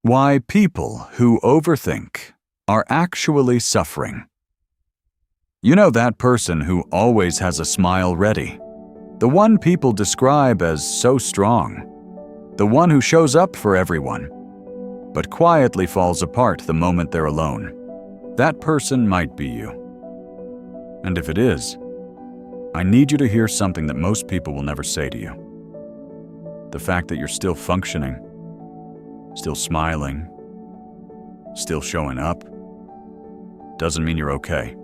Why people who overthink are actually suffering. You know that person who always has a smile ready? The one people describe as so strong. The one who shows up for everyone, but quietly falls apart the moment they're alone. That person might be you. And if it is, I need you to hear something that most people will never say to you. The fact that you're still functioning, still smiling, still showing up, doesn't mean you're okay.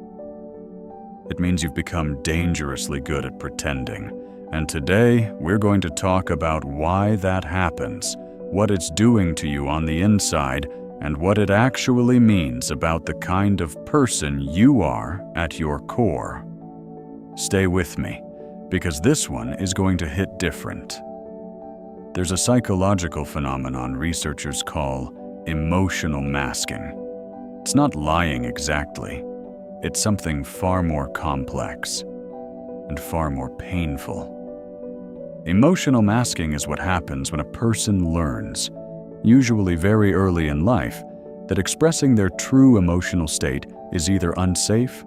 It means you've become dangerously good at pretending. And today, we're going to talk about why that happens, what it's doing to you on the inside, and what it actually means about the kind of person you are at your core. Stay with me, because this one is going to hit different. There's a psychological phenomenon researchers call emotional masking. It's not lying exactly. It's something far more complex and far more painful. Emotional masking is what happens when a person learns, usually very early in life, that expressing their true emotional state is either unsafe,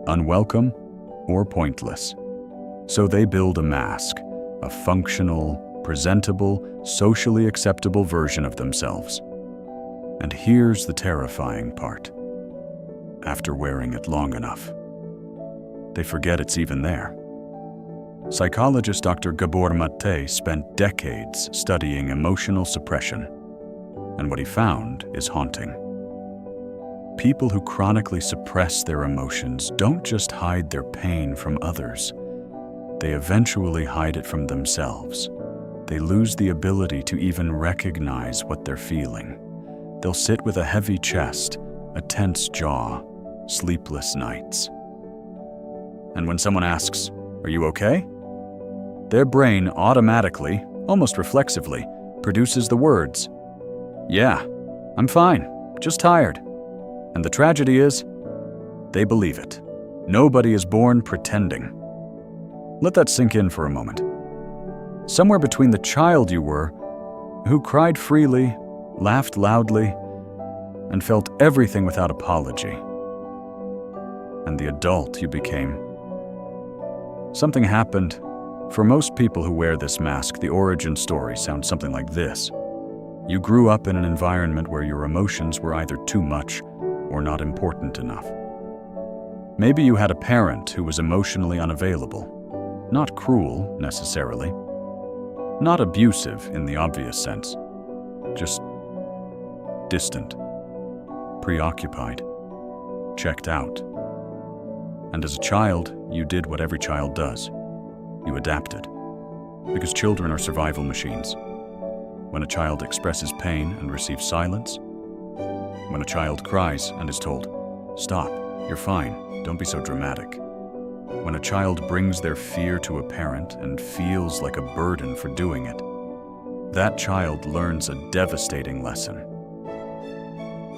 unwelcome, or pointless. So they build a mask, a functional, presentable, socially acceptable version of themselves. And here's the terrifying part. After wearing it long enough, they forget it's even there. Psychologist Dr. Gabor Mate spent decades studying emotional suppression, and what he found is haunting. People who chronically suppress their emotions don't just hide their pain from others. They eventually hide it from themselves. They lose the ability to even recognize what they're feeling. They'll sit with a heavy chest, a tense jaw, sleepless nights. And when someone asks, "Are you okay?" their brain automatically, almost reflexively, produces the words, "Yeah, I'm fine, just tired." And the tragedy is, they believe it. Nobody is born pretending. Let that sink in for a moment. Somewhere between the child you were, who cried freely, laughed loudly, and felt everything without apology, and the adult you became. Something happened. For most people who wear this mask, the origin story sounds something like this. You grew up in an environment where your emotions were either too much or not important enough. Maybe you had a parent who was emotionally unavailable, not cruel necessarily, not abusive in the obvious sense, just distant, preoccupied, checked out. And as a child, you did what every child does. You adapted. Because children are survival machines. When a child expresses pain and receives silence, when a child cries and is told, "Stop, you're fine, don't be so dramatic." When a child brings their fear to a parent and feels like a burden for doing it, that child learns a devastating lesson.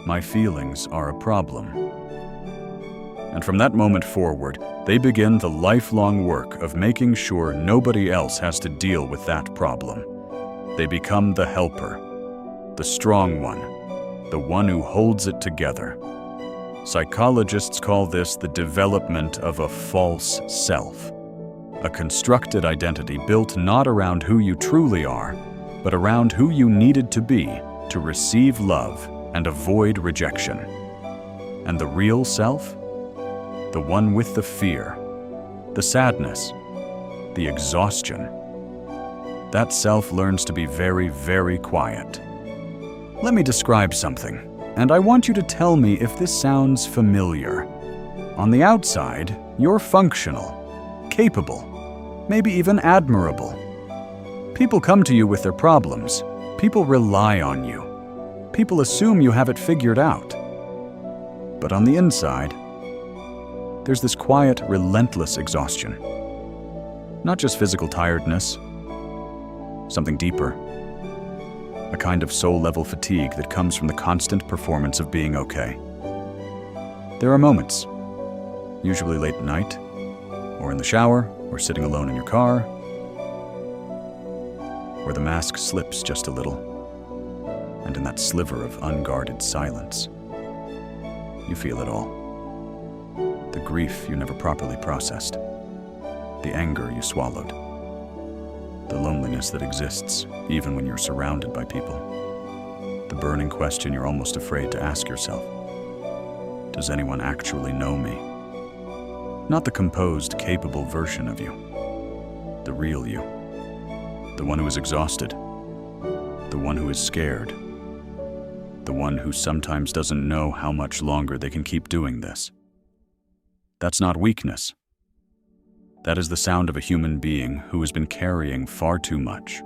My feelings are a problem. And from that moment forward, they begin the lifelong work of making sure nobody else has to deal with that problem. They become the helper, the strong one, the one who holds it together. Psychologists call this the development of a false self, a constructed identity built not around who you truly are, but around who you needed to be to receive love and avoid rejection. And the real self? The one with the fear, the sadness, the exhaustion. That self learns to be very, very quiet. Let me describe something, and I want you to tell me if this sounds familiar. On the outside, you're functional, capable, maybe even admirable. People come to you with their problems. People rely on you. People assume you have it figured out. But on the inside, there's this quiet, relentless exhaustion. Not just physical tiredness, something deeper. A kind of soul-level fatigue that comes from the constant performance of being okay. There are moments, usually late at night, or in the shower, or sitting alone in your car, where the mask slips just a little. and in that sliver of unguarded silence. You feel it all. The grief you never properly processed, the anger you swallowed, the loneliness that exists even when you're surrounded by people, the burning question you're almost afraid to ask yourself. Does anyone actually know me? Not the composed, capable version of you, the real you, the one who is exhausted, the one who is scared, the one who sometimes doesn't know how much longer they can keep doing this. That's not weakness. That is the sound of a human being who has been carrying far too much,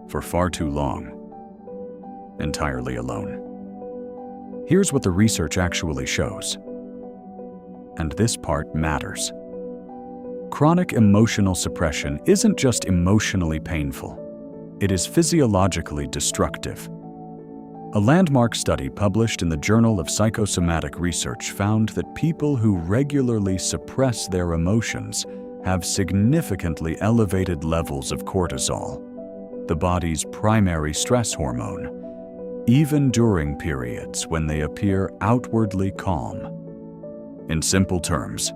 for far too long, entirely alone. Here's what the research actually shows. And this part matters. Chronic emotional suppression isn't just emotionally painful. It is physiologically destructive. A landmark study published in the Journal of Psychosomatic Research found that people who regularly suppress their emotions have significantly elevated levels of cortisol, the body's primary stress hormone, even during periods when they appear outwardly calm. In simple terms,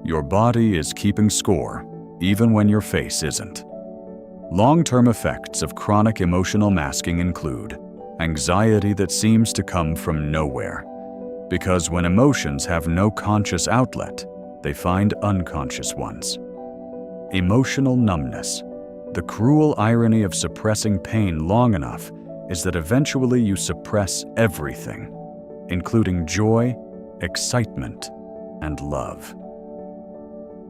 your body is keeping score even when your face isn't. Long-term effects of chronic emotional masking include anxiety that seems to come from nowhere, because when emotions have no conscious outlet, they find unconscious ones. Emotional numbness. The cruel irony of suppressing pain long enough is that eventually you suppress everything, including joy, excitement, and love.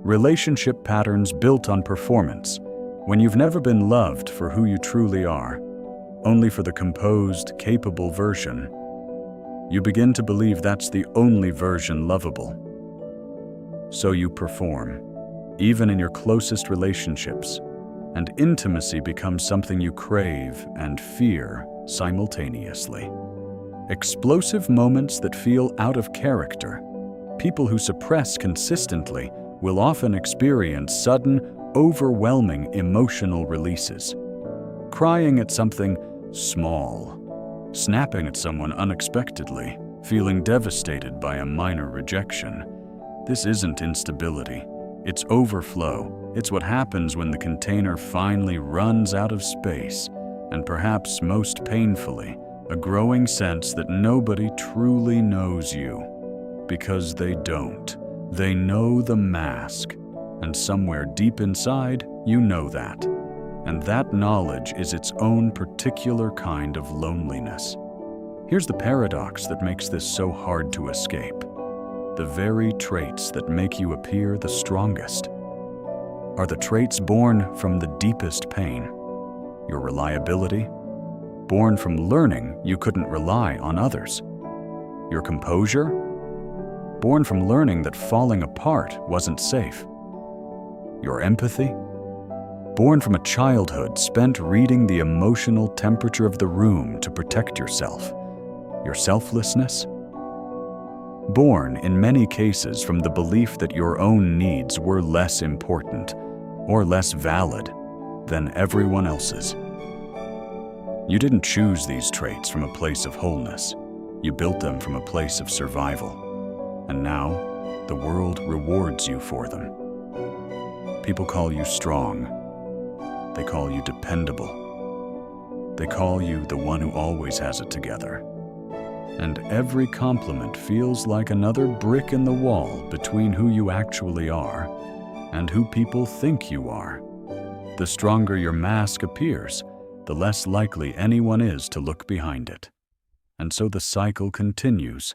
Relationship patterns built on performance. When you've never been loved for who you truly are, only for the composed, capable version, you begin to believe that's the only version lovable. So you perform, even in your closest relationships, and intimacy becomes something you crave and fear simultaneously. Explosive moments that feel out of character. People who suppress consistently will often experience sudden, overwhelming emotional releases. Crying at something small, snapping at someone unexpectedly, feeling devastated by a minor rejection. This isn't instability, it's overflow. It's what happens when the container finally runs out of space, and perhaps most painfully, a growing sense that nobody truly knows you. Because they don't. They know the mask, and somewhere deep inside, you know that. And that knowledge is its own particular kind of loneliness. Here's the paradox that makes this so hard to escape. The very traits that make you appear the strongest are the traits born from the deepest pain. Your reliability, born from learning you couldn't rely on others. Your composure, born from learning that falling apart wasn't safe. Your empathy, born from a childhood spent reading the emotional temperature of the room to protect yourself. Your selflessness, born in many cases from the belief that your own needs were less important or less valid than everyone else's. You didn't choose these traits from a place of wholeness. You built them from a place of survival. And now, the world rewards you for them. People call you strong. They call you dependable. They call you the one who always has it together. And every compliment feels like another brick in the wall between who you actually are and who people think you are. The stronger your mask appears, the less likely anyone is to look behind it. And so the cycle continues,